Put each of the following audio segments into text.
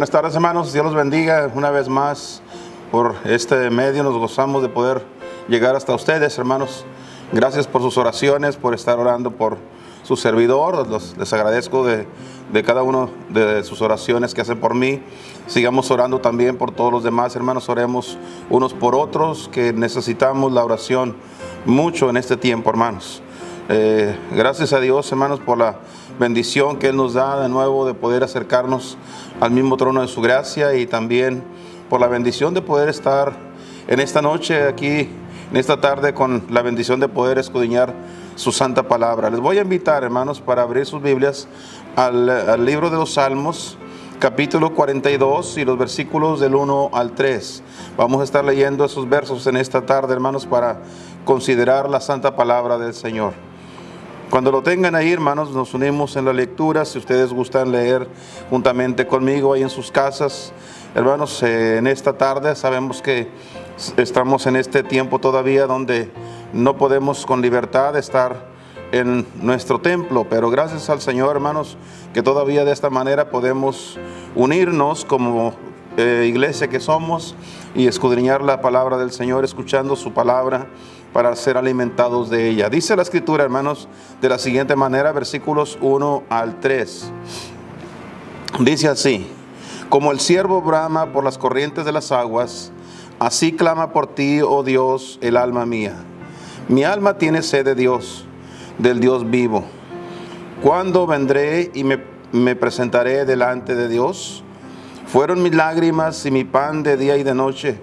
Buenas tardes, hermanos. Dios los bendiga una vez más. Por este medio nos gozamos de poder llegar hasta ustedes, hermanos. Gracias por sus oraciones, por estar orando por su servidor. Les agradezco de cada uno de sus oraciones que hacen por mí. Sigamos orando también por todos los demás, hermanos. Oremos unos por otros, que necesitamos la oración mucho en este tiempo, hermanos. Gracias a Dios, hermanos, por la bendición que Él nos da de nuevo de poder acercarnos al mismo trono de su gracia, y también por la bendición de poder estar en esta noche aquí, en esta tarde, con la bendición de poder escudriñar su santa palabra. Les voy a invitar, hermanos, para abrir sus Biblias al libro de los Salmos, capítulo 42 y los versículos del 1 al 3. Vamos a estar leyendo esos versos en esta tarde, hermanos, para considerar la santa palabra del Señor. Cuando lo tengan ahí, hermanos, nos unimos en la lectura. Si ustedes gustan leer juntamente conmigo ahí en sus casas, hermanos, en esta tarde sabemos que estamos en este tiempo todavía donde no podemos con libertad estar en nuestro templo, pero gracias al Señor, hermanos, que todavía de esta manera podemos unirnos como iglesia que somos y escudriñar la palabra del Señor, escuchando su palabra para ser alimentados de ella. Dice la Escritura, hermanos, de la siguiente manera, versículos 1 al 3. Dice así: como el ciervo brama por las corrientes de las aguas, así clama por ti, oh Dios, el alma mía. Mi alma tiene sed de Dios, del Dios vivo. ¿Cuándo vendré y me presentaré delante de Dios? Fueron mis lágrimas y mi pan de día y de noche,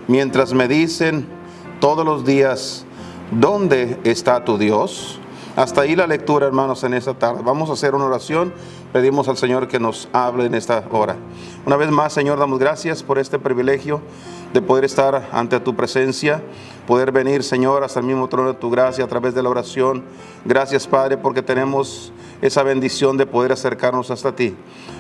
mientras me dicen todos los días, ¿dónde está tu Dios? Hasta ahí la lectura, hermanos, en esta tarde. Vamos a hacer una oración. Pedimos al Señor que nos hable en esta hora. Una vez más, Señor, damos gracias por este privilegio de poder estar ante tu presencia, poder venir, Señor, hasta el mismo trono de tu gracia a través de la oración. Gracias, Padre, porque tenemos esa bendición de poder acercarnos hasta ti.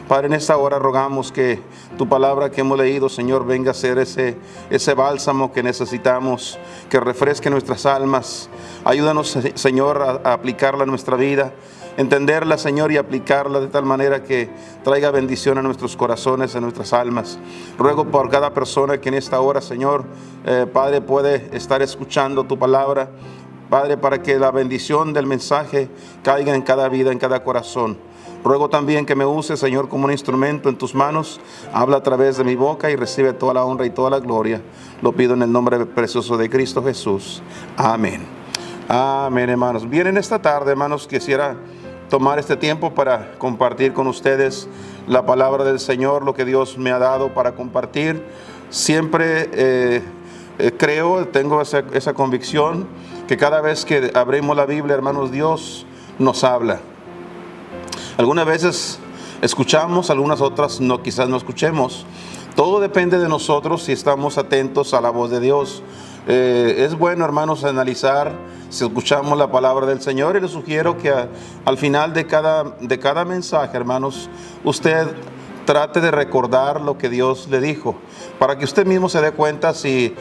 Padre, en esta hora rogamos que tu palabra que hemos leído, Señor, venga a ser ese bálsamo que necesitamos, que refresque nuestras almas. Ayúdanos, Señor, a aplicarla en nuestra vida, entenderla, Señor, y aplicarla de tal manera que traiga bendición a nuestros corazones, a nuestras almas. Ruego por cada persona que en esta hora, Señor, Padre, puede estar escuchando tu palabra, Padre, para que la bendición del mensaje caiga en cada vida, en cada corazón. Ruego también que me uses, Señor, como un instrumento en tus manos. Habla a través de mi boca y recibe toda la honra y toda la gloria. Lo pido en el nombre precioso de Cristo Jesús. Amén. Amén, hermanos. Bien, en esta tarde, hermanos, quisiera tomar este tiempo para compartir con ustedes la palabra del Señor, lo que Dios me ha dado para compartir. Siempre creo, tengo esa convicción, que cada vez que abrimos la Biblia, hermanos, Dios nos habla. Algunas veces escuchamos, algunas otras no, quizás no escuchemos. Todo depende de nosotros si estamos atentos a la voz de Dios. Es bueno, hermanos, analizar si escuchamos la palabra del Señor, y les sugiero que al final de cada mensaje, hermanos, usted trate de recordar lo que Dios le dijo, para que usted mismo se dé cuenta si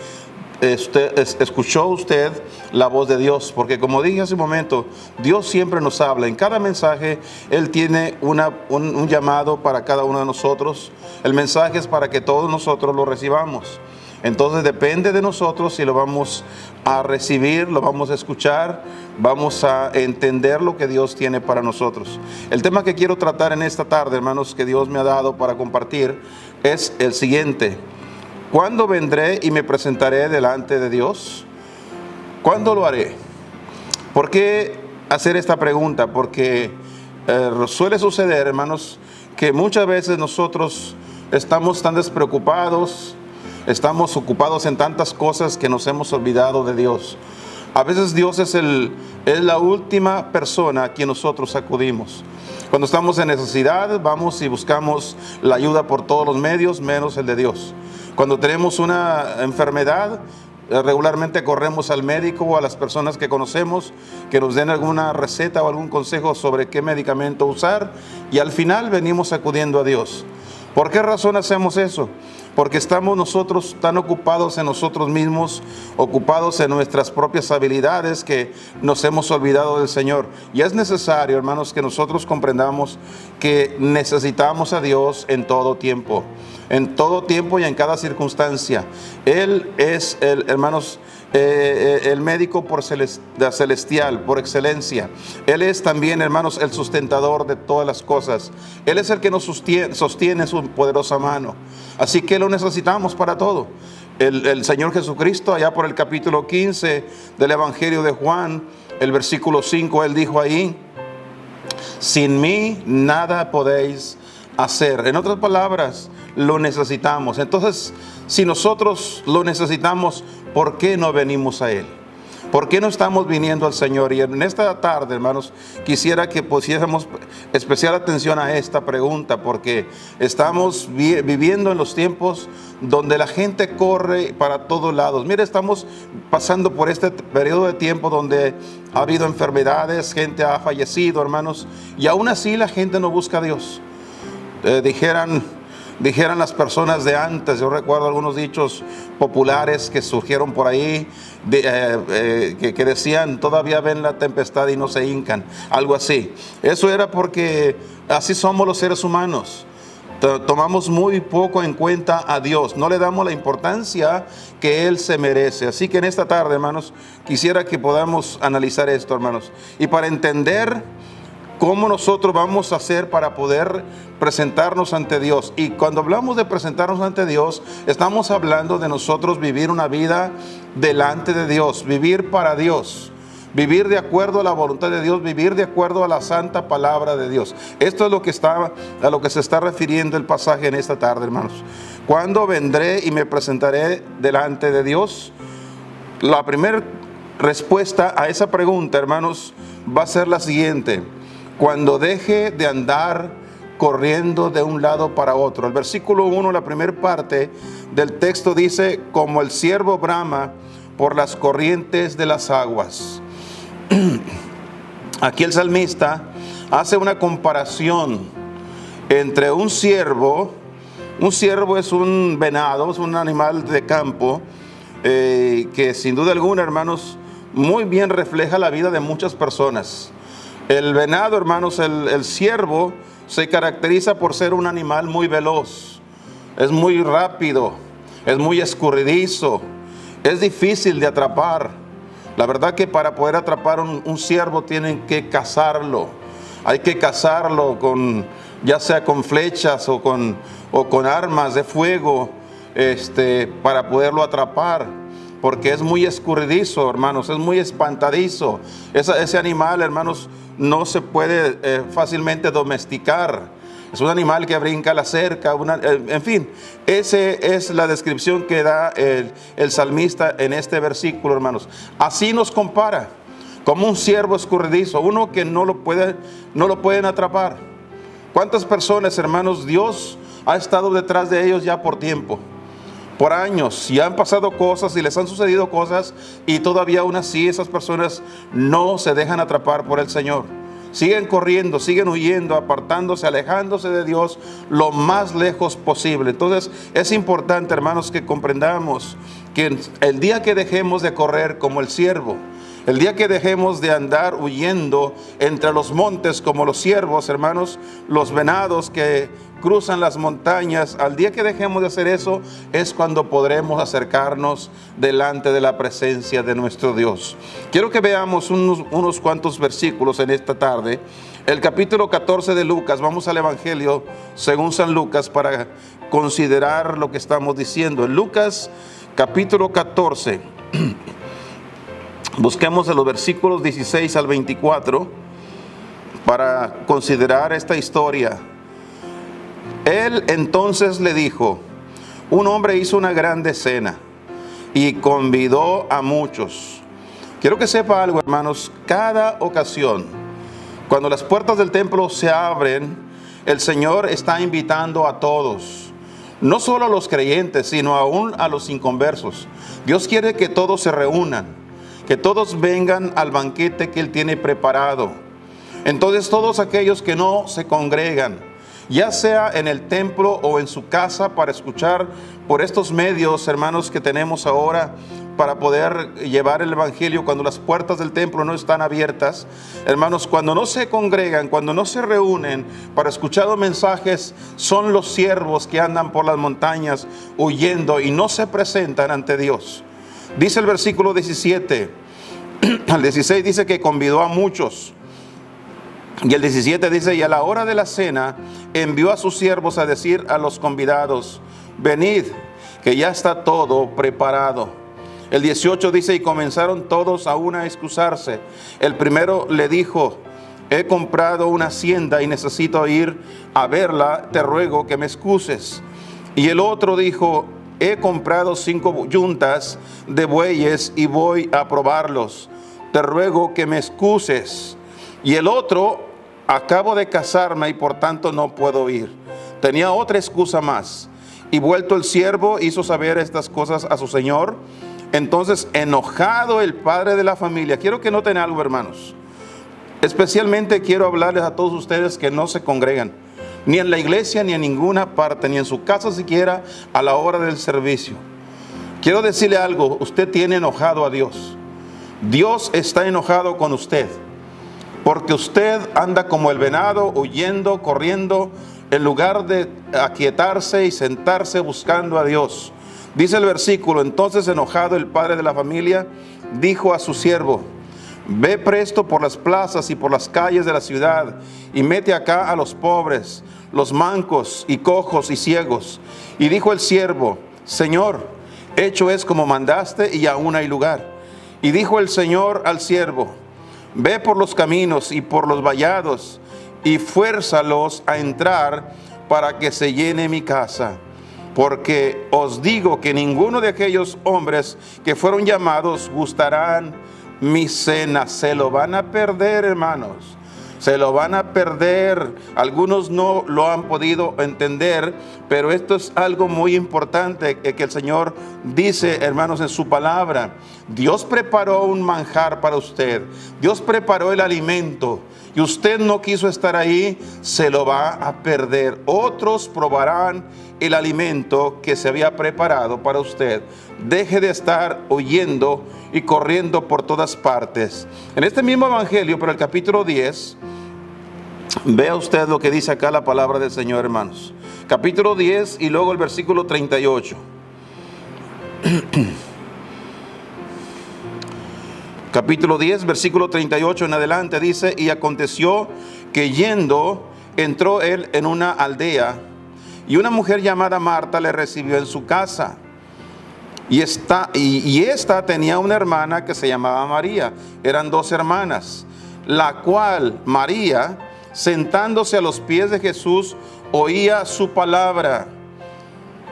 escuchó usted la voz de Dios. Porque como dije hace un momento, Dios siempre nos habla. En cada mensaje Él tiene un llamado para cada uno de nosotros. El mensaje es para que todos nosotros lo recibamos. Entonces depende de nosotros si lo vamos a recibir, lo vamos a escuchar, vamos a entender lo que Dios tiene para nosotros. El tema que quiero tratar en esta tarde, hermanos, que Dios me ha dado para compartir, es el siguiente: ¿cuándo vendré y me presentaré delante de Dios? ¿Cuándo lo haré? ¿Por qué hacer esta pregunta? Porque suele suceder, hermanos, que muchas veces nosotros estamos tan despreocupados, estamos ocupados en tantas cosas que nos hemos olvidado de Dios. A veces Dios es la última persona a quien nosotros acudimos. Cuando estamos en necesidad, vamos y buscamos la ayuda por todos los medios, menos el de Dios. Cuando tenemos una enfermedad, regularmente corremos al médico o a las personas que conocemos que nos den alguna receta o algún consejo sobre qué medicamento usar, y al final venimos acudiendo a Dios. ¿Por qué razón hacemos eso? porque estamos nosotros tan ocupados en nosotros mismos, ocupados en nuestras propias habilidades, que nos hemos olvidado del Señor. Y es necesario, hermanos, que nosotros comprendamos que necesitamos a Dios en todo tiempo y en cada circunstancia. Él es, hermanos, el médico celestial, por excelencia. Él es también, hermanos, el sustentador de todas las cosas. Él es el que nos sostiene su poderosa mano. Así que lo necesitamos para todo. El Señor Jesucristo, allá por el capítulo 15 del Evangelio de Juan, el versículo 5, Él dijo ahí: sin mí nada podéis hacer. En otras palabras, lo necesitamos. Entonces, si nosotros lo necesitamos, ¿por qué no venimos a Él? ¿Por qué no estamos viniendo al Señor? Y en esta tarde, hermanos, quisiera que pusiéramos especial atención a esta pregunta, porque estamos viviendo en los tiempos donde la gente corre para todos lados. Mire, estamos pasando por este periodo de tiempo donde ha habido enfermedades, gente ha fallecido, hermanos, y aún así la gente no busca a Dios. Dijeran las personas de antes, yo recuerdo algunos dichos populares que surgieron por ahí, que decían: todavía ven la tempestad y no se hincan, algo así. Eso era porque así somos los seres humanos. Tomamos muy poco en cuenta a Dios, no le damos la importancia que Él se merece. Así que en esta tarde, hermanos, quisiera que podamos analizar esto, hermanos, y para entender cómo nosotros vamos a hacer para poder presentarnos ante Dios. Y cuando hablamos de presentarnos ante Dios, estamos hablando de nosotros vivir una vida delante de Dios, vivir para Dios, vivir de acuerdo a la voluntad de Dios, vivir de acuerdo a la santa palabra de Dios. Esto es a lo que se está refiriendo el pasaje en esta tarde, hermanos. ¿Cuándo vendré y me presentaré delante de Dios? La primera respuesta a esa pregunta, hermanos, va a ser la siguiente: cuando deje de andar corriendo de un lado para otro. El versículo 1, la primera parte del texto dice: como el ciervo brama por las corrientes de las aguas. Aquí el salmista hace una comparación entre un ciervo. Un ciervo es un venado, es un animal de campo que sin duda alguna, hermanos, muy bien refleja la vida de muchas personas. El venado, hermanos, el ciervo se caracteriza por ser un animal muy veloz, es muy rápido, es muy escurridizo, es difícil de atrapar. La verdad que para poder atrapar un ciervo tienen que cazarlo. Hay que cazarlo ya sea con flechas o con armas de fuego, para poderlo atrapar, porque es muy escurridizo, hermanos, es muy espantadizo. Ese animal, hermanos, no se puede fácilmente domesticar. Es un animal que brinca la cerca, en fin, esa es la descripción que da el salmista en este versículo, hermanos. Así nos compara, como un ciervo escurridizo, uno que no lo pueden atrapar. ¿Cuántas personas, hermanos, Dios ha estado detrás de ellos ya por tiempo, por años, y han pasado cosas y les han sucedido cosas, y todavía aún así esas personas no se dejan atrapar por el Señor? Siguen corriendo, siguen huyendo, apartándose, alejándose de Dios lo más lejos posible. Entonces es importante, hermanos, que comprendamos que el día que dejemos de correr como el ciervo, el día que dejemos de andar huyendo entre los montes como los ciervos, hermanos, los venados que cruzan las montañas, al día que dejemos de hacer eso, es cuando podremos acercarnos delante de la presencia de nuestro Dios. Quiero que veamos unos cuantos versículos en esta tarde. El capítulo 14 de Lucas, vamos al Evangelio según San Lucas para considerar lo que estamos diciendo. En Lucas capítulo 14, busquemos de los versículos 16 al 24 para considerar esta historia. Él entonces le dijo: un hombre hizo una grande cena y convidó a muchos. Quiero que sepa algo, hermanos, cada ocasión, cuando las puertas del templo se abren, el Señor está invitando a todos, no solo a los creyentes, sino aún a los inconversos. Dios quiere que todos se reúnan, que todos vengan al banquete que Él tiene preparado. Entonces todos aquellos que no se congregan, ya sea en el templo o en su casa, para escuchar por estos medios, hermanos, que tenemos ahora para poder llevar el evangelio cuando las puertas del templo no están abiertas. Hermanos, cuando no se congregan, cuando no se reúnen para escuchar los mensajes, son los siervos que andan por las montañas huyendo y no se presentan ante Dios. Dice el versículo 17 al 16, dice que convidó a muchos. Y el 17 dice, y a la hora de la cena envió a sus siervos a decir a los convidados, venid, que ya está todo preparado. El 18 dice, y comenzaron todos a una a excusarse. El primero le dijo, he comprado una hacienda y necesito ir a verla, te ruego que me excuses. Y el otro dijo, he comprado 5 yuntas de bueyes y voy a probarlos, te ruego que me excuses. Y el otro, acabo de casarme y por tanto no puedo ir. Tenía otra excusa más. Y vuelto el siervo hizo saber estas cosas a su señor. Entonces, enojado el padre de la familia. Quiero que noten algo, hermanos. Especialmente quiero hablarles a todos ustedes que no se congregan, ni en la iglesia, ni en ninguna parte, ni en su casa siquiera a la hora del servicio. Quiero decirle algo, usted tiene enojado a Dios. Dios está enojado con usted, porque usted anda como el venado, huyendo, corriendo, en lugar de aquietarse y sentarse buscando a Dios. Dice el versículo, entonces enojado el padre de la familia dijo a su siervo, ve presto por las plazas y por las calles de la ciudad y mete acá a los pobres, los mancos y cojos y ciegos. Y dijo el siervo, Señor, hecho es como mandaste y aún hay lugar. Y dijo el Señor al siervo, ve por los caminos y por los vallados y fuérzalos a entrar para que se llene mi casa. Porque os digo que ninguno de aquellos hombres que fueron llamados gustarán mi cena. Se lo van a perder, hermanos. Se lo van a perder. Algunos no lo han podido entender, pero esto es algo muy importante que el Señor dice, hermanos, en su palabra. Dios preparó un manjar para usted. Dios preparó el alimento. Y usted no quiso estar ahí, se lo va a perder. Otros probarán el alimento que se había preparado para usted. Deje de estar huyendo y corriendo por todas partes. En este mismo evangelio, pero el capítulo 10, vea usted lo que dice acá la palabra del Señor, hermanos. Capítulo 10 y luego el versículo 38. Capítulo 10, versículo 38 en adelante dice, y aconteció que yendo, entró él en una aldea, y una mujer llamada Marta le recibió en su casa. Y esta tenía una hermana que se llamaba María. Eran 2 hermanas, la cual María, sentándose a los pies de Jesús, oía su palabra.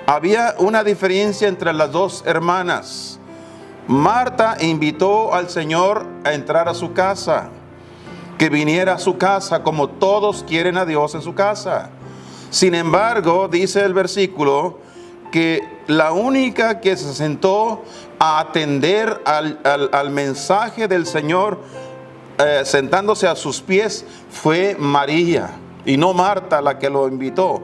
Había una diferencia entre las 2 hermanas. Marta invitó al Señor a entrar a su casa, que viniera a su casa, como todos quieren a Dios en su casa. Sin embargo, dice el versículo, que la única que se sentó a atender al mensaje del Señor, sentándose a sus pies, fue María, y no Marta la que lo invitó.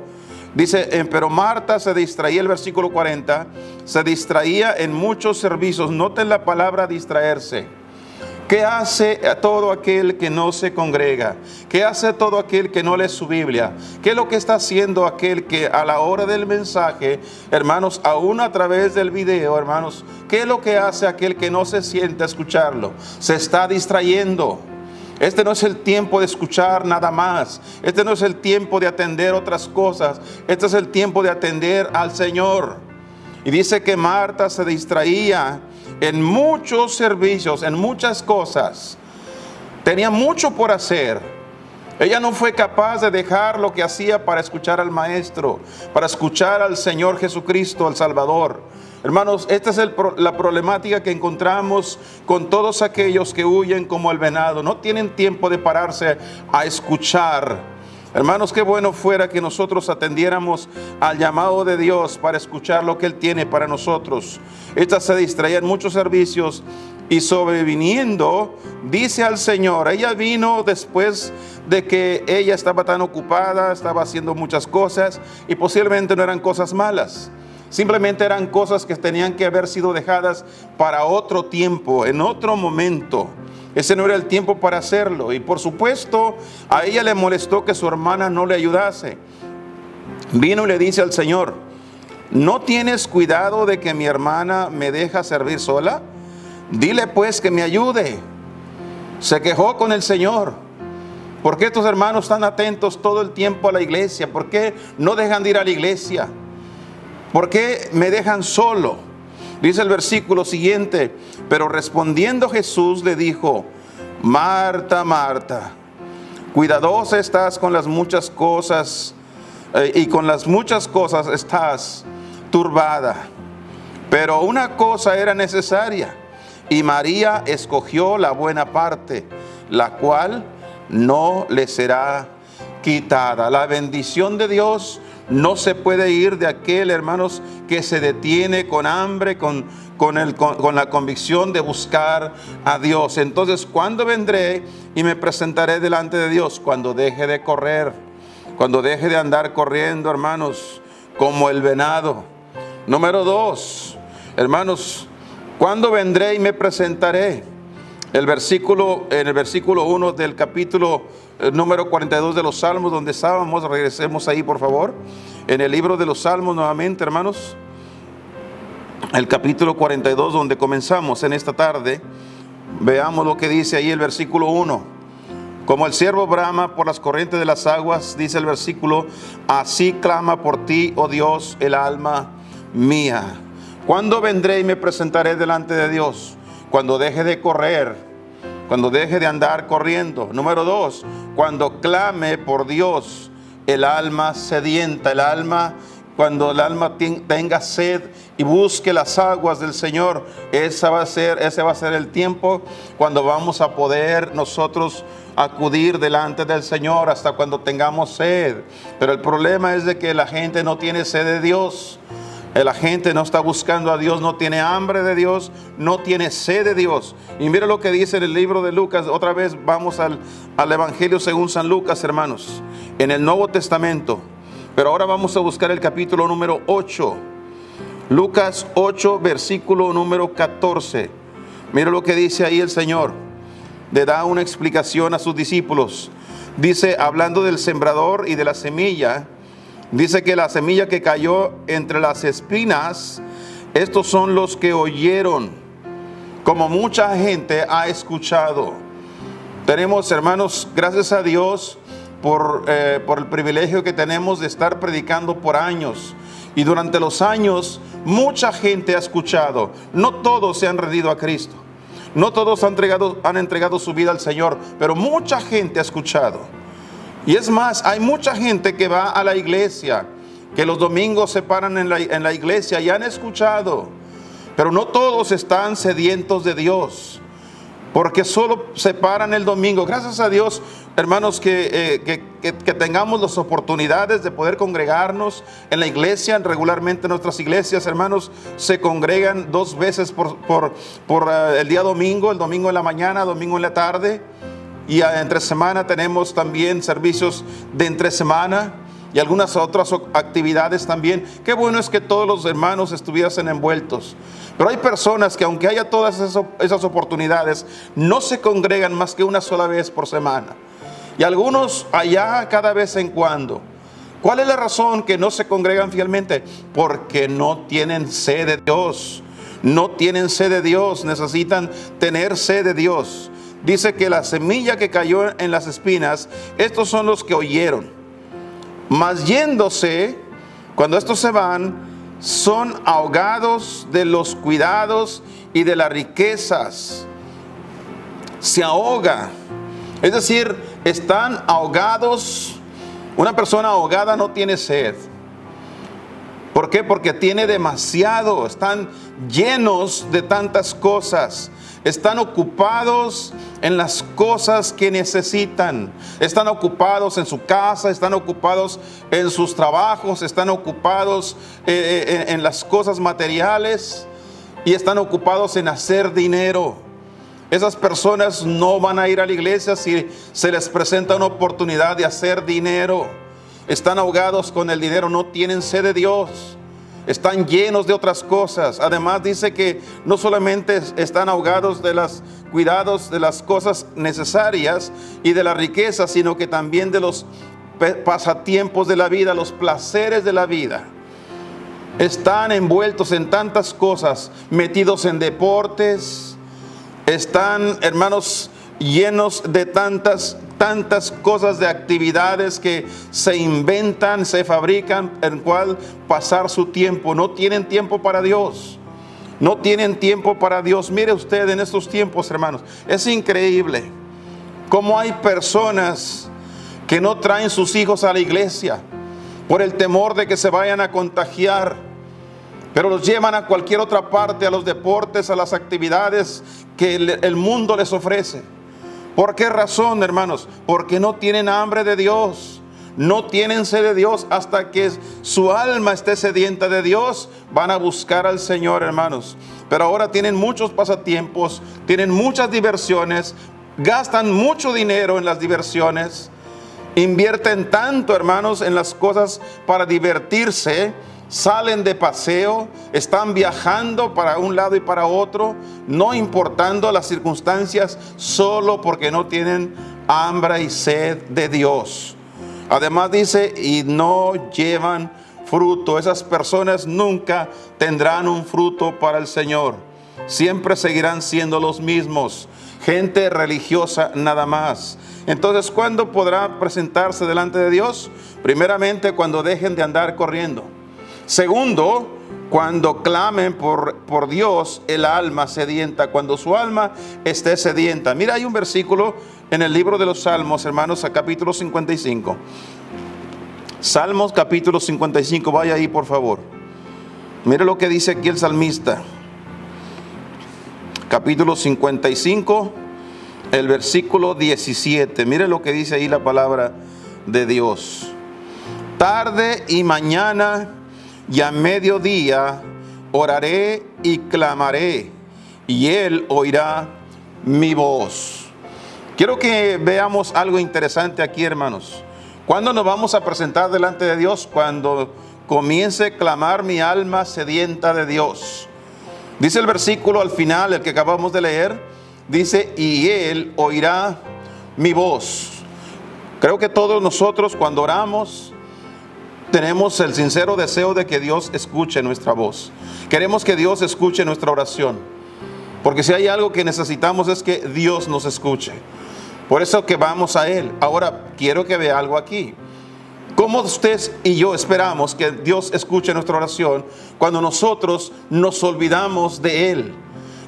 Dice, pero Marta se distraía, el versículo 40, se distraía en muchos servicios. Noten la palabra distraerse. ¿Qué hace todo aquel que no se congrega? ¿Qué hace todo aquel que no lee su Biblia? ¿Qué es lo que está haciendo aquel que a la hora del mensaje, hermanos, aún a través del video, hermanos, qué es lo que hace aquel que no se siente a escucharlo? Se está distrayendo. Este no es el tiempo de escuchar nada más. Este no es el tiempo de atender otras cosas. Este es el tiempo de atender al Señor. Y dice que Marta se distraía en muchos servicios, en muchas cosas. Tenía mucho por hacer. Ella no fue capaz de dejar lo que hacía para escuchar al Maestro, para escuchar al Señor Jesucristo, al Salvador. Hermanos, esta es la problemática que encontramos con todos aquellos que huyen como el venado. No tienen tiempo de pararse a escuchar Hermanos, qué bueno fuera que nosotros atendiéramos al llamado de Dios para escuchar lo que Él tiene para nosotros. Esta se distraía en muchos servicios y sobreviniendo, dice al Señor, ella vino después de que ella estaba tan ocupada, estaba haciendo muchas cosas y posiblemente no eran cosas malas. Simplemente eran cosas que tenían que haber sido dejadas para otro tiempo, en otro momento. Ese no era el tiempo para hacerlo. Y por supuesto, a ella le molestó que su hermana no le ayudase. Vino y le dice al Señor, ¿no tienes cuidado de que mi hermana me deja servir sola? Dile pues que me ayude. Se quejó con el Señor. ¿Por qué estos hermanos están atentos todo el tiempo a la iglesia? ¿Por qué no dejan de ir a la iglesia? ¿Por qué me dejan solo? Dice el versículo siguiente, pero respondiendo Jesús le dijo, Marta, Marta, cuidadosa estás con las muchas cosas y con las muchas cosas estás turbada. Pero una cosa era necesaria y María escogió la buena parte, la cual no le será quitada. La bendición de Dios no se puede ir de aquel, hermanos, que se detiene con hambre, con la convicción de buscar a Dios. Entonces, ¿cuándo vendré y me presentaré delante de Dios? Cuando deje de correr, cuando deje de andar corriendo, hermanos, como el venado. Número 2, hermanos, ¿cuándo vendré y me presentaré? En el versículo 1 del capítulo número 42 de los Salmos, donde estábamos, regresemos ahí por favor, en el libro de los Salmos nuevamente, hermanos, el capítulo 42 donde comenzamos en esta tarde, veamos lo que dice ahí el versículo 1. Como el ciervo brama por las corrientes de las aguas, dice el versículo, así clama por ti, oh Dios, el alma mía. ¿Cuándo vendré y me presentaré delante de Dios? Cuando deje de correr, cuando deje de andar corriendo. Número 2, cuando clame por Dios, el alma sedienta, cuando el alma tenga sed y busque las aguas del Señor, ese va a ser el tiempo cuando vamos a poder nosotros acudir delante del Señor hasta cuando tengamos sed. Pero el problema es de que la gente no tiene sed de Dios. La gente no está buscando a Dios, no tiene hambre de Dios, no tiene sed de Dios. Y mira lo que dice en el libro de Lucas. Otra vez vamos al Evangelio según San Lucas, hermanos, en el Nuevo Testamento. Pero ahora vamos a buscar el capítulo número 8. Lucas 8, versículo número 14. Mira lo que dice ahí el Señor. Le da una explicación a sus discípulos. Dice, hablando del sembrador y de la semilla, dice que la semilla que cayó entre las espinas, estos son los que oyeron, como mucha gente ha escuchado. Tenemos, hermanos, gracias a Dios por el privilegio que tenemos de estar predicando por años. Y durante los años, mucha gente ha escuchado. No todos se han rendido a Cristo. No todos han entregado su vida al Señor, pero mucha gente ha escuchado. Y es más, hay mucha gente que va a la iglesia, que los domingos se paran en la iglesia y han escuchado, pero no todos están sedientos de Dios, porque solo se paran el domingo. Gracias a Dios, hermanos, que tengamos las oportunidades de poder congregarnos en la iglesia. Regularmente nuestras iglesias, hermanos, se congregan 2 veces por el día domingo, el domingo en la mañana, domingo en la tarde. Y entre semana tenemos también servicios de entre semana y algunas otras actividades también. Qué bueno es que todos los hermanos estuviesen envueltos. Pero hay personas que aunque haya todas esas oportunidades, no se congregan más que una sola vez por semana. Y algunos allá cada vez en cuando. ¿Cuál es la razón que no se congregan fielmente? Porque no tienen sed de Dios. No tienen sed de Dios, necesitan tener sed de Dios. Dice que la semilla que cayó en las espinas, estos son los que oyeron. Mas yéndose, cuando estos se van, son ahogados de los cuidados y de las riquezas. Se ahoga. Es decir, están ahogados. Una persona ahogada no tiene sed. ¿Por qué? Porque tiene demasiado, están llenos de tantas cosas. Están ocupados en las cosas que necesitan. Están ocupados en su casa, están ocupados en sus trabajos, están ocupados en las cosas materiales y están ocupados en hacer dinero. Esas personas no van a ir a la iglesia si se les presenta una oportunidad de hacer dinero. Están ahogados con el dinero, no tienen sed de Dios. Están llenos de otras cosas. Además dice que no solamente están ahogados de los cuidados de las cosas necesarias y de la riqueza, sino que también de los pasatiempos de la vida, los placeres de la vida. Están envueltos en tantas cosas, metidos en deportes. Están, hermanos, llenos de tantas cosas, de actividades que se inventan, se fabrican, en cual pasar su tiempo. No tienen tiempo para Dios. No tienen tiempo para Dios. Mire usted en estos tiempos, hermanos, es increíble cómo hay personas que no traen sus hijos a la iglesia por el temor de que se vayan a contagiar, pero los llevan a cualquier otra parte, a los deportes, a las actividades que el mundo les ofrece. ¿Por qué razón, hermanos? Porque no tienen hambre de Dios, no tienen sed de Dios. Hasta que su alma esté sedienta de Dios, van a buscar al Señor, hermanos. Pero ahora tienen muchos pasatiempos, tienen muchas diversiones, gastan mucho dinero en las diversiones, invierten tanto, hermanos, en las cosas para divertirse. Salen de paseo, están viajando para un lado y para otro, no importando las circunstancias, solo porque no tienen hambre y sed de Dios. Además dice, y no llevan fruto. Esas personas nunca tendrán un fruto para el Señor. Siempre seguirán siendo los mismos, gente religiosa nada más. Entonces, ¿cuándo podrá presentarse delante de Dios? Primeramente, cuando dejen de andar corriendo. Segundo, cuando clamen por Dios el alma sedienta, cuando su alma esté sedienta. Mira, hay un versículo en el libro de los Salmos, hermanos, a capítulo 55. Salmos capítulo 55, vaya ahí por favor. Mire lo que dice aquí el salmista. Capítulo 55, el versículo 17. Mire lo que dice ahí la palabra de Dios. Tarde y mañana y a mediodía oraré y clamaré, y Él oirá mi voz. Quiero que veamos algo interesante aquí, hermanos. ¿Cuándo nos vamos a presentar delante de Dios? Cuando comience a clamar mi alma sedienta de Dios. Dice el versículo al final, el que acabamos de leer, dice, y Él oirá mi voz. Creo que todos nosotros cuando oramos, tenemos el sincero deseo de que Dios escuche nuestra voz. Queremos que Dios escuche nuestra oración. Porque si hay algo que necesitamos es que Dios nos escuche. Por eso que vamos a Él. Ahora, quiero que vea algo aquí. ¿Cómo usted y yo esperamos que Dios escuche nuestra oración cuando nosotros nos olvidamos de Él?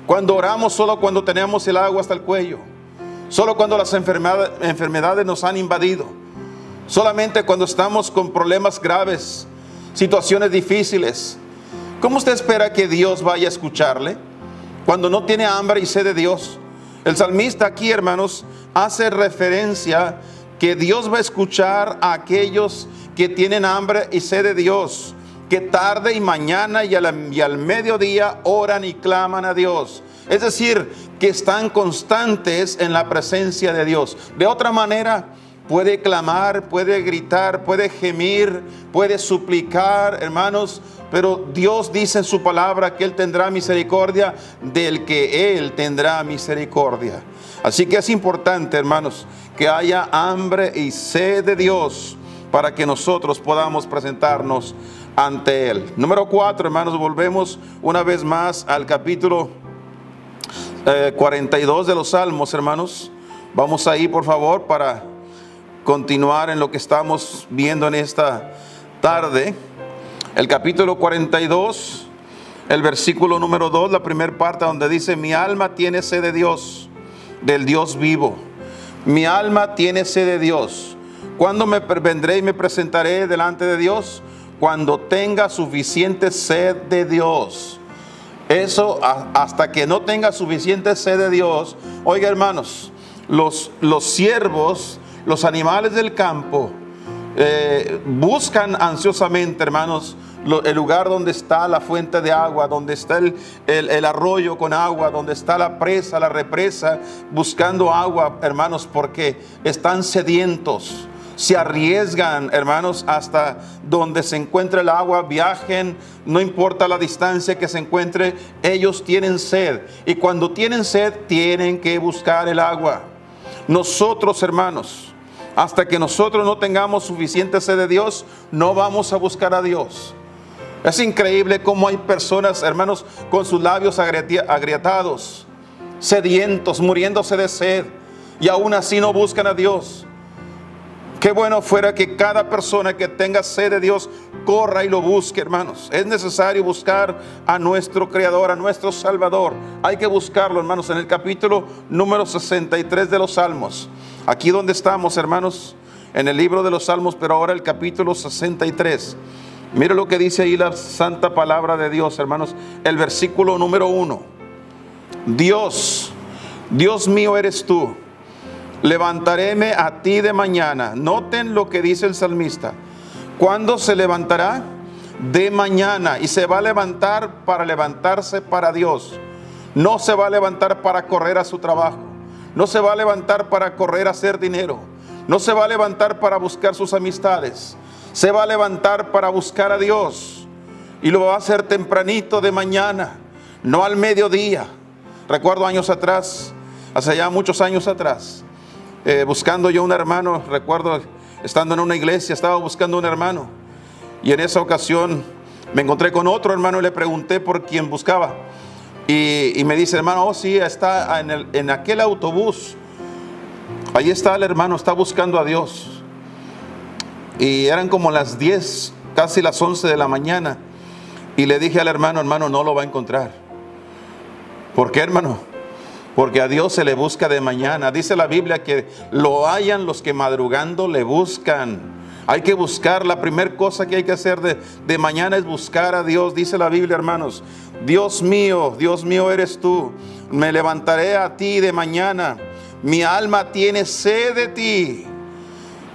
Cuando oramos solo cuando tenemos el agua hasta el cuello. Solo cuando las enfermedades nos han invadido. Solamente cuando estamos con problemas graves, situaciones difíciles. ¿Cómo usted espera que Dios vaya a escucharle cuando no tiene hambre y sed de Dios? El salmista aquí, hermanos, hace referencia que Dios va a escuchar a aquellos que tienen hambre y sed de Dios, que tarde y mañana y al mediodía oran y claman a Dios. Es decir, que están constantes en la presencia de Dios. De otra manera, puede clamar, puede gritar, puede gemir, puede suplicar, hermanos, pero Dios dice en su palabra que Él tendrá misericordia del que Él tendrá misericordia. Así que es importante, hermanos, que haya hambre y sed de Dios para que nosotros podamos presentarnos ante Él. Número 4, hermanos, volvemos una vez más al capítulo 42 de los Salmos, hermanos. Vamos ahí, por favor, para continuar en lo que estamos viendo en esta tarde. El capítulo 42, el versículo número 2, la primera parte donde dice, mi alma tiene sed de Dios, del Dios vivo. Mi alma tiene sed de Dios. ¿Cuándo me vendré y me presentaré delante de Dios? cuando tenga suficiente sed de Dios. Eso hasta que no tenga suficiente sed de Dios. Oiga, hermanos, los ciervos, los animales del campo, buscan ansiosamente, hermanos, el lugar donde está la fuente de agua, donde está el arroyo con agua, donde está la presa, la represa, buscando agua, hermanos, porque están sedientos. Se arriesgan, hermanos, hasta donde se encuentre el agua, viajen, no importa la distancia que se encuentre, ellos tienen sed. Y cuando tienen sed, tienen que buscar el agua. Nosotros, hermanos, hasta que nosotros no tengamos suficiente sed de Dios, no vamos a buscar a Dios. Es increíble cómo hay personas, hermanos, con sus labios agrietados, sedientos, muriéndose de sed, y aún así no buscan a Dios. Qué bueno fuera que cada persona que tenga sed de Dios corra y lo busque, hermanos. Es necesario buscar a nuestro Creador, a nuestro Salvador. Hay que buscarlo, hermanos, en el capítulo número 63 de los Salmos. Aquí donde estamos, hermanos, en el libro de los Salmos, pero ahora el capítulo 63. Mire lo que dice ahí la santa palabra de Dios, hermanos. El versículo número 1. Dios mío eres tú. Levantaréme a ti de mañana. Noten lo que dice el salmista. ¿Cuándo se levantará? De mañana. Y se va a levantar para levantarse para Dios. No se va a levantar para correr a su trabajo. No se va a levantar para correr a hacer dinero. No se va a levantar para buscar sus amistades. Se va a levantar para buscar a Dios. Y lo va a hacer tempranito de mañana, no al mediodía. Recuerdo años atrás, hace ya muchos años atrás, buscando yo un hermano. Recuerdo estando en una iglesia, estaba buscando un hermano. Y en esa ocasión me encontré con otro hermano y le pregunté por quién buscaba. Y me dice, hermano, oh sí, está en aquel autobús. Ahí está el hermano, está buscando a Dios. Y eran como las 10, casi las 11 de la mañana. Y le dije al hermano, no lo va a encontrar. ¿Por qué, hermano? Porque a Dios se le busca de mañana. Dice la Biblia que lo hallan los que madrugando le buscan. Hay que buscar, la primera cosa que hay que hacer de mañana es buscar a Dios. Dice la Biblia, hermanos, Dios mío eres tú. Me levantaré a ti de mañana. Mi alma tiene sed de ti.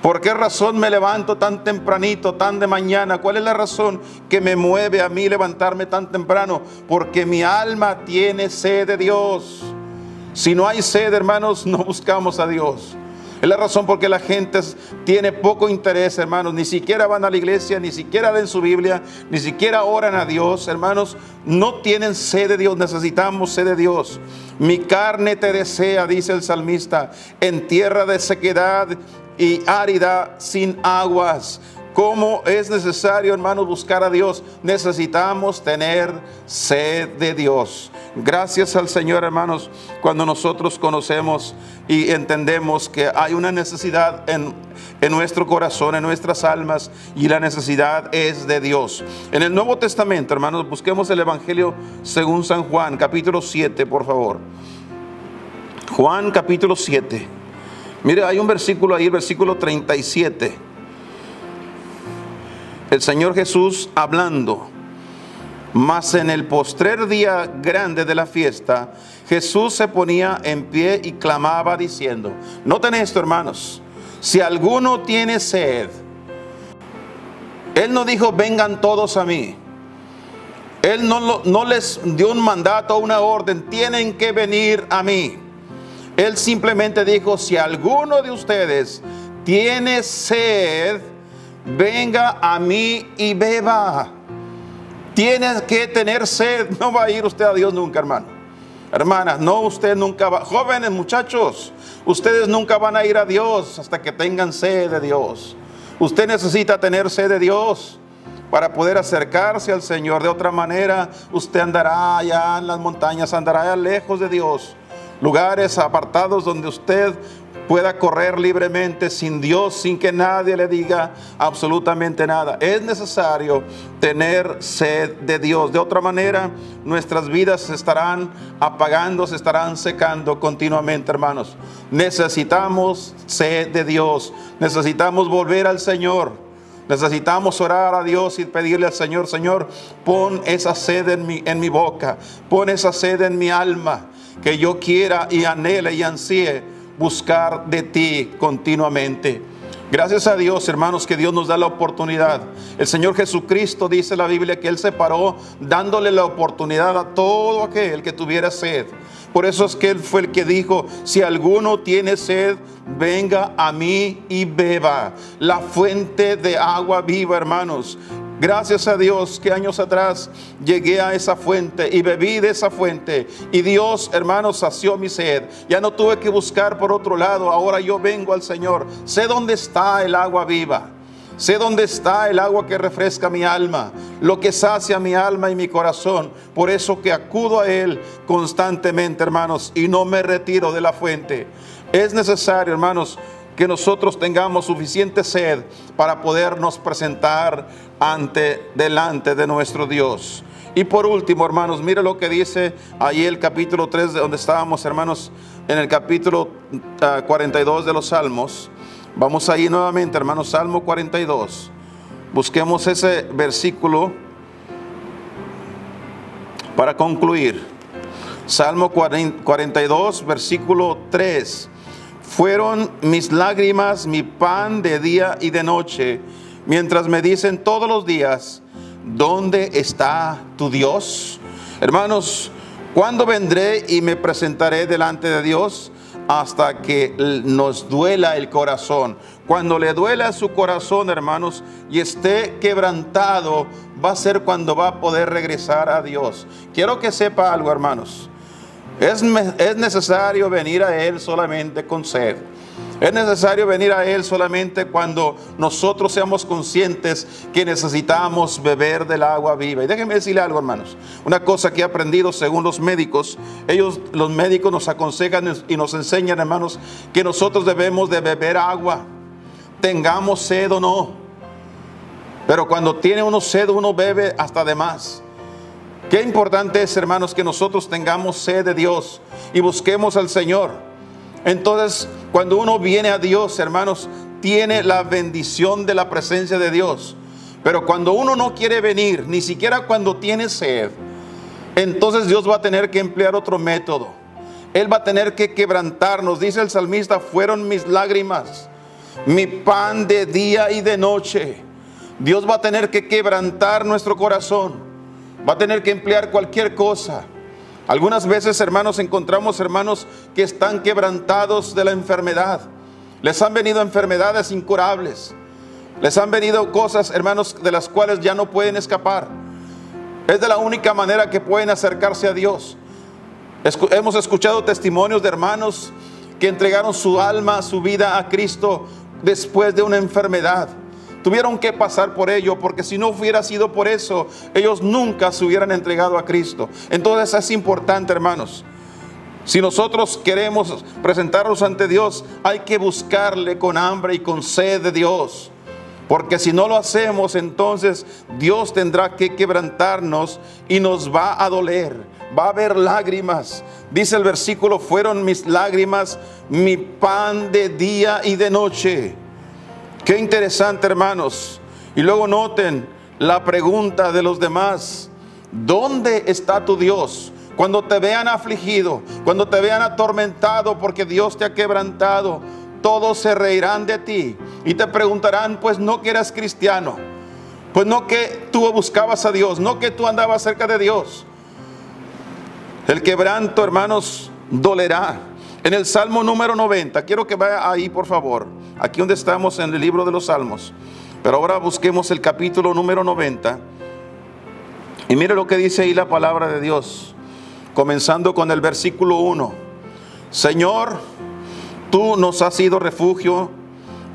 ¿Por qué razón me levanto tan tempranito, tan de mañana? ¿Cuál es la razón que me mueve a mí levantarme tan temprano? Porque mi alma tiene sed de Dios. Si no hay sed, hermanos, no buscamos a Dios. Es la razón por qué la gente tiene poco interés, hermanos. Ni siquiera van a la iglesia, ni siquiera leen su Biblia, ni siquiera oran a Dios, hermanos. No tienen sed de Dios, necesitamos sed de Dios. Mi carne te desea, dice el salmista, en tierra de sequedad y árida, sin aguas. ¿Cómo es necesario, hermanos, buscar a Dios? Necesitamos tener sed de Dios. Gracias al Señor, hermanos, cuando nosotros conocemos y entendemos que hay una necesidad en nuestro corazón, en nuestras almas, y la necesidad es de Dios. En el Nuevo Testamento, hermanos, busquemos el Evangelio según San Juan, capítulo 7, por favor. Juan, capítulo 7. Mire, hay un versículo ahí, versículo 37. El Señor Jesús hablando. Mas en el postrer día grande de la fiesta, Jesús se ponía en pie y clamaba diciendo. Noten esto, hermanos. Si alguno tiene sed, Él no dijo vengan todos a mí. Él no les dio un mandato, una orden, tienen que venir a mí. Él simplemente dijo, si alguno de ustedes tiene sed, venga a mí y beba. Tienes que tener sed. No va a ir usted a Dios nunca, hermano. Hermanas, no, usted nunca va. Jóvenes, muchachos, ustedes nunca van a ir a Dios hasta que tengan sed de Dios. Usted necesita tener sed de Dios para poder acercarse al Señor. De otra manera, usted andará allá en las montañas, andará allá lejos de Dios. Lugares apartados donde usted pueda correr libremente sin Dios, sin que nadie le diga absolutamente nada. Es necesario tener sed de Dios. De otra manera, nuestras vidas se estarán apagando, se estarán secando continuamente, hermanos. Necesitamos sed de Dios. Necesitamos volver al Señor. Necesitamos orar a Dios y pedirle al Señor: Señor, pon esa sed en mi boca, pon esa sed en mi alma, que yo quiera y anhele y ansíe buscar de ti continuamente. Gracias a Dios, hermanos, que Dios nos da la oportunidad. El Señor Jesucristo, dice la Biblia, que Él se paró dándole la oportunidad a todo aquel que tuviera sed. Por eso es que Él fue el que dijo: si alguno tiene sed, venga a mí y beba. La fuente de agua viva, hermanos. Gracias a Dios que años atrás llegué a esa fuente y bebí de esa fuente. Y Dios, hermanos, sació mi sed. Ya no tuve que buscar por otro lado. Ahora yo vengo al Señor. Sé dónde está el agua viva. Sé dónde está el agua que refresca mi alma, lo que sacia mi alma y mi corazón. Por eso que acudo a Él constantemente, hermanos, y no me retiro de la fuente. Es necesario, hermanos, que nosotros tengamos suficiente sed para podernos presentar delante de nuestro Dios. Y por último, hermanos, mire lo que dice ahí el capítulo 3, de donde estábamos, hermanos, en el capítulo 42 de los Salmos. Vamos ahí nuevamente, hermanos, Salmo 42. Busquemos ese versículo para concluir. Salmo 42, versículo 3. Fueron mis lágrimas mi pan de día y de noche, mientras me dicen todos los días: ¿dónde está tu Dios? Hermanos, ¿cuándo vendré y me presentaré delante de Dios? Hasta que nos duela el corazón. Cuando le duela su corazón, hermanos, y esté quebrantado, va a ser cuando va a poder regresar a Dios. Quiero que sepa algo, hermanos. Es necesario venir a Él solamente con sed. Es necesario venir a Él solamente cuando nosotros seamos conscientes que necesitamos beber del agua viva. Y déjenme decirle algo, hermanos. Una cosa que he aprendido según los médicos. Los médicos nos aconsejan y nos enseñan, hermanos, que nosotros debemos de beber agua, tengamos sed o no. Pero cuando tiene uno sed, uno bebe hasta de más. Qué importante es, hermanos, que nosotros tengamos sed de Dios y busquemos al Señor. Entonces, cuando uno viene a Dios, hermanos, tiene la bendición de la presencia de Dios. Pero cuando uno no quiere venir, ni siquiera cuando tiene sed, entonces Dios va a tener que emplear otro método. Él va a tener que quebrantarnos. Dice el salmista: fueron mis lágrimas mi pan de día y de noche. Dios va a tener que quebrantar nuestro corazón. Va a tener que emplear cualquier cosa. Algunas veces, hermanos, encontramos hermanos que están quebrantados de la enfermedad. Les han venido enfermedades incurables. Les han venido cosas, hermanos, de las cuales ya no pueden escapar. Es de la única manera que pueden acercarse a Dios. Hemos escuchado testimonios de hermanos que entregaron su alma, su vida a Cristo después de una enfermedad. Tuvieron que pasar por ello, porque si no hubiera sido por eso, ellos nunca se hubieran entregado a Cristo. Entonces es importante, hermanos, si nosotros queremos presentarnos ante Dios, hay que buscarle con hambre y con sed de Dios. Porque si no lo hacemos, entonces Dios tendrá que quebrantarnos y nos va a doler. Va a haber lágrimas. Dice el versículo: fueron mis lágrimas mi pan de día y de noche. Qué interesante, hermanos. Y luego noten la pregunta de los demás: ¿dónde está tu Dios? Cuando te vean afligido, cuando te vean atormentado porque Dios te ha quebrantado, todos se reirán de ti y te preguntarán: pues no que eras cristiano, pues no que tú buscabas a Dios, no que tú andabas cerca de Dios. El quebranto, hermanos, dolerá. En el Salmo número 90, quiero que vaya ahí, por favor, aquí donde estamos en el libro de los Salmos, pero ahora busquemos el capítulo número 90 y mire lo que dice ahí la palabra de Dios, comenzando con el versículo 1. Señor, tú nos has sido refugio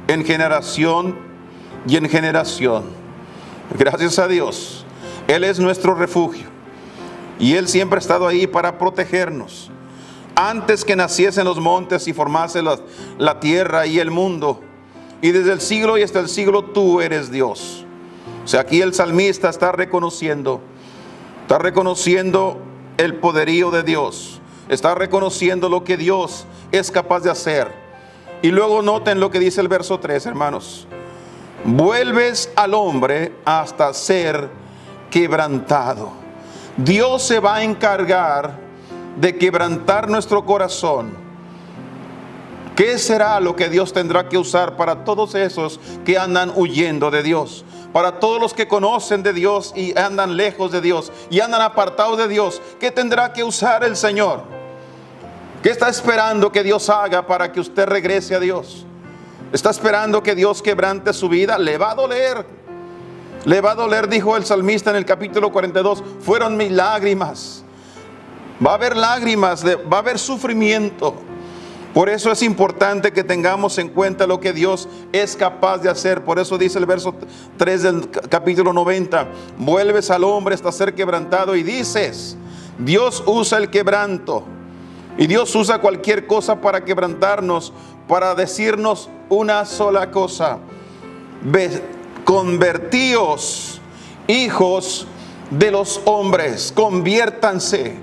en generación y en generación. Gracias a Dios, Él es nuestro refugio y Él siempre ha estado ahí para protegernos. Antes que naciesen los montes y formase la tierra y el mundo, y desde el siglo y hasta el siglo tú eres Dios. O sea, aquí el salmista está reconociendo el poderío de Dios, está reconociendo lo que Dios es capaz de hacer. Y luego noten lo que dice el verso 3, hermanos: vuelves al hombre hasta ser quebrantado. Dios se va a encargar de quebrantar nuestro corazón. ¿Qué será lo que Dios tendrá que usar para todos esos que andan huyendo de Dios? Para todos los que conocen de Dios y andan lejos de Dios y andan apartados de Dios, ¿qué tendrá que usar el Señor? ¿Qué está esperando que Dios haga para que usted regrese a Dios? ¿Está esperando que Dios quebrante su vida? Le va a doler. Le va a doler, dijo el salmista en el capítulo 42. Fueron mis lágrimas. Va a haber lágrimas, va a haber sufrimiento. Por eso es importante que tengamos en cuenta lo que Dios es capaz de hacer. Por eso dice el verso 3 del capítulo 90. Vuelves al hombre hasta ser quebrantado y dices, Dios usa el quebranto. Y Dios usa cualquier cosa para quebrantarnos, para decirnos una sola cosa. Convertíos, hijos de los hombres. Conviértanse.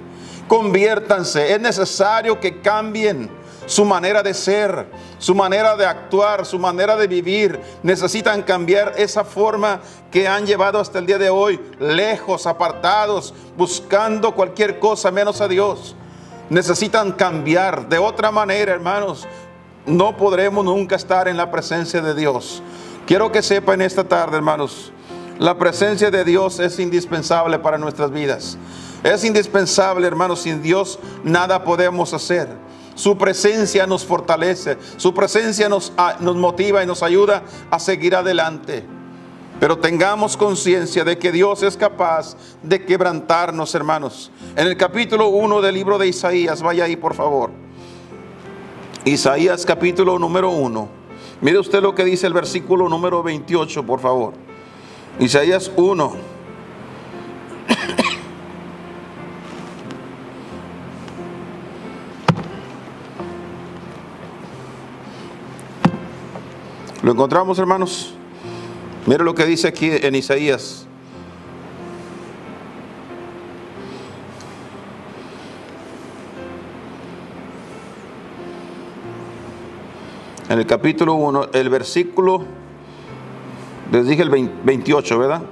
Es necesario que cambien su manera de ser, su manera de actuar, su manera de vivir. Necesitan cambiar esa forma que han llevado hasta el día de hoy, lejos, apartados, buscando cualquier cosa menos a Dios. Necesitan cambiar. De otra manera, hermanos, no podremos nunca estar en la presencia de Dios. Quiero que sepan esta tarde, hermanos, la presencia de Dios es indispensable para nuestras vidas. Es indispensable, hermanos. Sin Dios nada podemos hacer. Su presencia nos fortalece, su presencia nos motiva y nos ayuda a seguir adelante. Pero tengamos conciencia de que Dios es capaz de quebrantarnos, hermanos. En el capítulo 1 del libro de Isaías, vaya ahí por favor. Isaías capítulo número 1. Mire usted lo que dice el versículo número 28, por favor. Isaías 1. ¿Lo encontramos, hermanos? Mire lo que dice aquí en Isaías. En el capítulo 1, el versículo, les dije el 28, ¿verdad?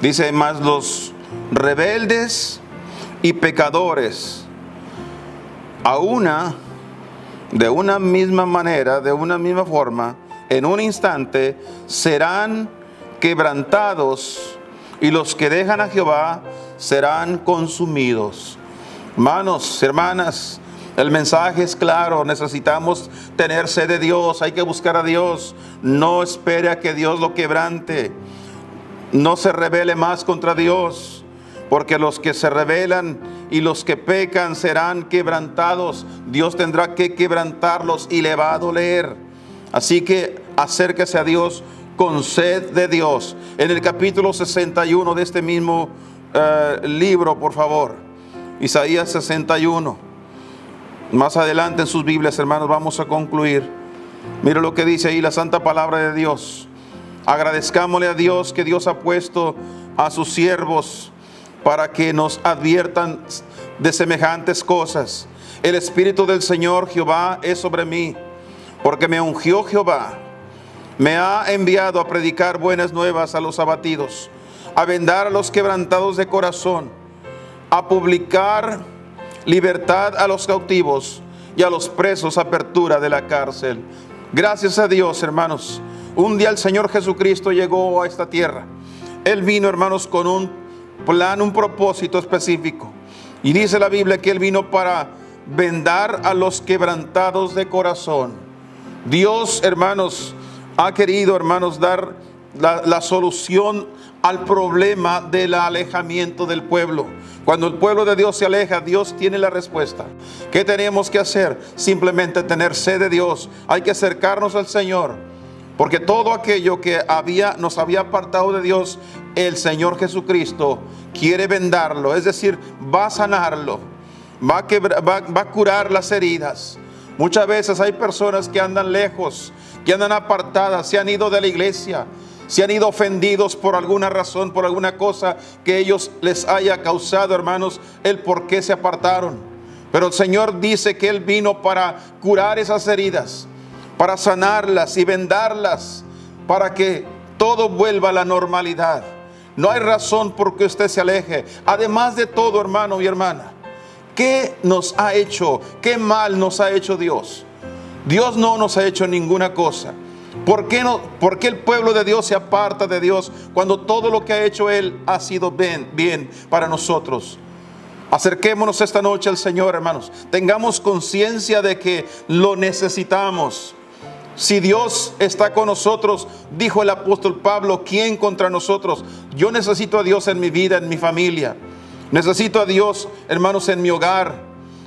Dice, más los rebeldes y pecadores, de una misma manera, de una misma forma, en un instante, serán quebrantados, y los que dejan a Jehová serán consumidos. Hermanos, hermanas, el mensaje es claro. Necesitamos tener sed de Dios. Hay que buscar a Dios. No espere a que Dios lo quebrante. No se rebele más contra Dios, porque los que se rebelan y los que pecan serán quebrantados. Dios tendrá que quebrantarlos y le va a doler. Así que acérquese a Dios con sed de Dios. En el capítulo 61 de este mismo libro, por favor, Isaías 61. Más adelante en sus Biblias, hermanos, vamos a concluir. Mire lo que dice ahí la santa palabra de Dios. Agradezcámosle a Dios que Dios ha puesto a sus siervos para que nos adviertan de semejantes cosas. El Espíritu del Señor Jehová es sobre mí, porque me ungió Jehová. Me ha enviado a predicar buenas nuevas a los abatidos, a vendar a los quebrantados de corazón, a publicar libertad a los cautivos y a los presos apertura de la cárcel. Gracias a Dios, hermanos. Un día el Señor Jesucristo llegó a esta tierra. Él vino, hermanos, con un plan, un propósito específico. Y dice la Biblia que Él vino para vendar a los quebrantados de corazón. Dios, hermanos, ha querido, hermanos, dar la solución al problema del alejamiento del pueblo. Cuando el pueblo de Dios se aleja, Dios tiene la respuesta. ¿Qué tenemos que hacer? Simplemente tener sed de Dios. Hay que acercarnos al Señor. Porque todo aquello que nos había apartado de Dios, el Señor Jesucristo quiere vendarlo. Es decir, va a sanarlo. Va a curar las heridas. Muchas veces hay personas que andan lejos, que andan apartadas, se han ido de la iglesia, si han ido ofendidos por alguna razón, por alguna cosa que ellos les haya causado, hermanos, el por qué se apartaron. Pero el Señor dice que Él vino para curar esas heridas, para sanarlas y vendarlas, para que todo vuelva a la normalidad. No hay razón por que usted se aleje. Además de todo, hermano y hermana, ¿qué nos ha hecho? ¿Qué mal nos ha hecho Dios? Dios no nos ha hecho ninguna cosa. ¿Por qué el pueblo de Dios se aparta de Dios cuando todo lo que ha hecho Él ha sido bien para nosotros? Acerquémonos esta noche al Señor, hermanos. Tengamos conciencia de que lo necesitamos. Si Dios está con nosotros, dijo el apóstol Pablo, ¿quién contra nosotros? Yo necesito a Dios en mi vida, en mi familia. Necesito a Dios, hermanos, en mi hogar.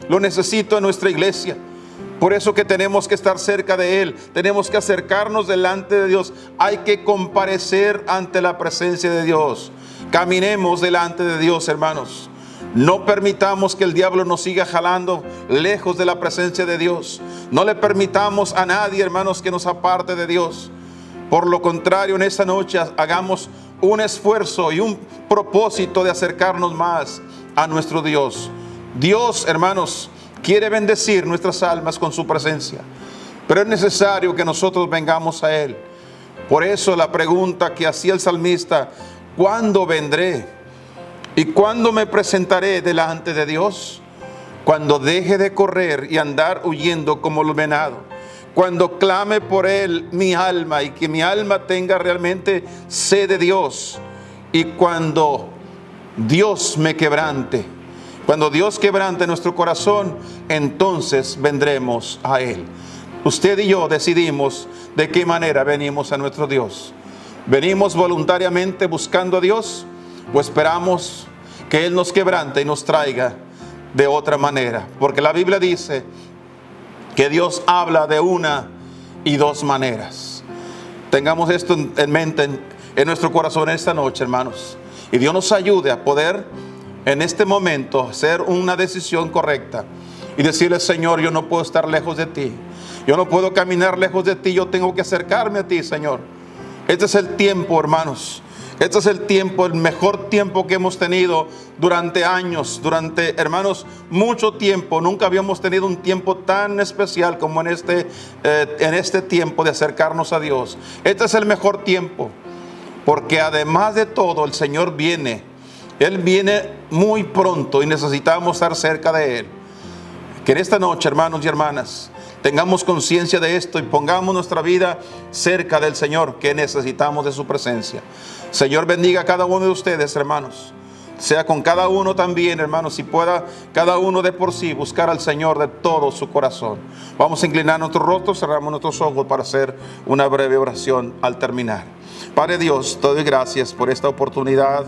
Lo necesito en nuestra iglesia. Por eso que tenemos que estar cerca de Él. Tenemos que acercarnos delante de Dios. Hay que comparecer ante la presencia de Dios. Caminemos delante de Dios, hermanos. No permitamos que el diablo nos siga jalando lejos de la presencia de Dios. No le permitamos a nadie, hermanos, que nos aparte de Dios. Por lo contrario, en esta noche hagamos un esfuerzo y un propósito de acercarnos más a nuestro Dios. Dios, hermanos, quiere bendecir nuestras almas con su presencia, pero es necesario que nosotros vengamos a Él. Por eso la pregunta que hacía el salmista: ¿cuándo vendré? ¿Y cuándo me presentaré delante de Dios? Cuando deje de correr y andar huyendo como el venado. Cuando clame por Él mi alma y que mi alma tenga realmente sed de Dios. Y cuando Dios me quebrante. Cuando Dios quebrante nuestro corazón, entonces vendremos a Él. Usted y yo decidimos de qué manera venimos a nuestro Dios. ¿Venimos voluntariamente buscando a Dios? ¿O esperamos que Él nos quebrante y nos traiga de otra manera? Porque la Biblia dice que Dios habla de una y dos maneras. Tengamos esto en mente, en nuestro corazón esta noche, hermanos. Y Dios nos ayude a poder en este momento hacer una decisión correcta y decirle: Señor, yo no puedo estar lejos de ti. Yo no puedo caminar lejos de ti. Yo tengo que acercarme a ti, Señor. Este es el tiempo, hermanos. Este es el tiempo, el mejor tiempo que hemos tenido durante años, hermanos, mucho tiempo. Nunca habíamos tenido un tiempo tan especial como en este tiempo de acercarnos a Dios. Este es el mejor tiempo, porque además de todo, el Señor viene. Él viene muy pronto y necesitamos estar cerca de Él. Que en esta noche, hermanos y hermanas, tengamos conciencia de esto y pongamos nuestra vida cerca del Señor, que necesitamos de su presencia. Señor, bendiga a cada uno de ustedes, hermanos. Sea con cada uno también, hermanos, si pueda cada uno de por sí buscar al Señor de todo su corazón. Vamos a inclinar nuestros rostros, cerramos nuestros ojos para hacer una breve oración al terminar. Padre Dios, te doy gracias por esta oportunidad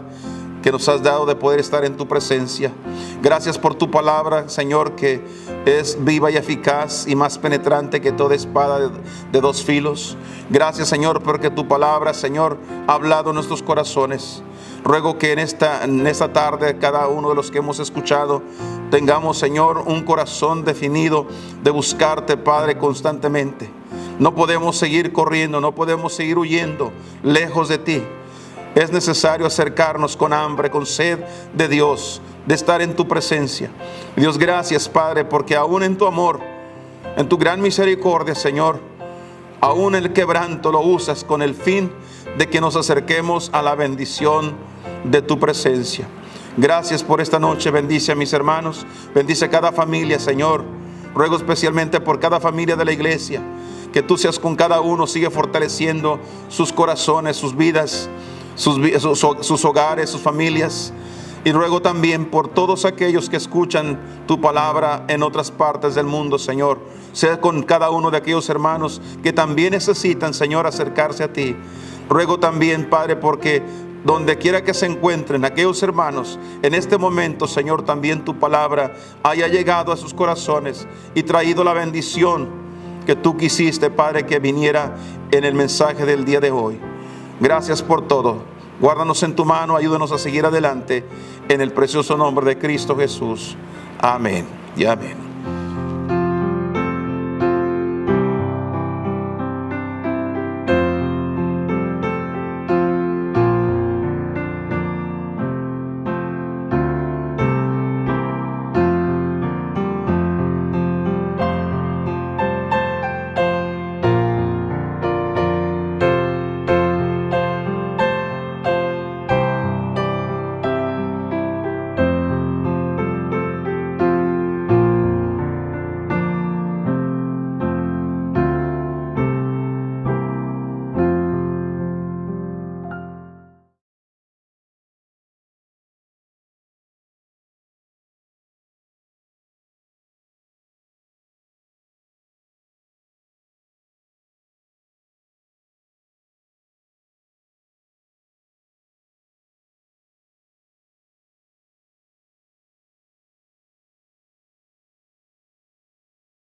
que nos has dado de poder estar en tu presencia. Gracias por tu palabra, Señor, que es viva y eficaz y más penetrante que toda espada de dos filos. Gracias, Señor, porque tu palabra, Señor, ha hablado en nuestros corazones. Ruego que en esta tarde, cada uno de los que hemos escuchado, tengamos, Señor, un corazón definido de buscarte, Padre, constantemente. No podemos seguir corriendo, no podemos seguir huyendo lejos de ti. Es necesario acercarnos con hambre, con sed de Dios, de estar en tu presencia. Dios, gracias, Padre, porque aún en tu amor, en tu gran misericordia, Señor, aún el quebranto lo usas con el fin de que nos acerquemos a la bendición de tu presencia. Gracias por esta noche. Bendice a mis hermanos, bendice a cada familia, Señor. Ruego especialmente por cada familia de la iglesia, que tú seas con cada uno, sigue fortaleciendo sus corazones, sus vidas, sus hogares, sus familias. Y ruego también por todos aquellos que escuchan tu palabra en otras partes del mundo, Señor. Sea con cada uno de aquellos hermanos que también necesitan, Señor, acercarse a ti. Ruego también, Padre, porque donde quiera que se encuentren aquellos hermanos, en este momento, Señor, también tu palabra haya llegado a sus corazones y traído la bendición que tú quisiste, Padre, que viniera en el mensaje del día de hoy. Gracias por todo. Guárdanos en tu mano, ayúdanos a seguir adelante en el precioso nombre de Cristo Jesús. Amén y amén.